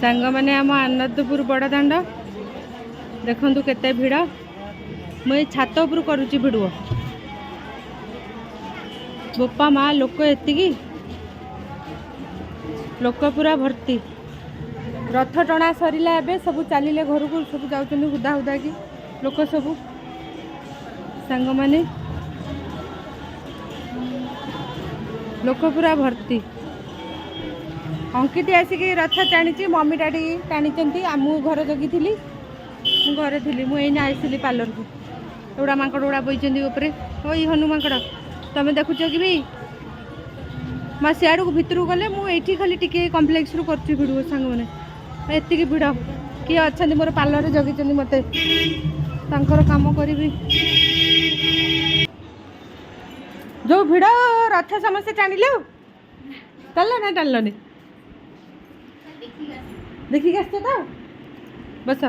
सांग मैंने आम आनंदपुर बड़ दाण्ड देखु केते भिड़ मुझे छात उपर करुच्ची भिडियो बोपा माँ लोक एति लोक पूरा भर्ती रथ टणा सरिला एबे सब चलिले घर को सब जाउछन हुदा हुदा की लोक सब सांग माने लोक पूरा भर्ती अंकित आसिक रथ टाणी मम्मी डैडी टाणी आमु घर जगी थी घरे थी मुझे आईली पार्लर को एगुड़ा माकड़ गुड़ा बोई उपरे ओ हनु माकड़ तुम देखुच कि भी माँ सियाड़ को भितर गले मुझे खाली टिके कम्प्लेक्स रू कर भिड़ सांग मैंने एति भिड़ किए अच्छा मोर पार्लर जगी मत काम करी जो भिड़ रथ समस्ते टाणिले टाणल ना टाणलनि देखिक आस तो बस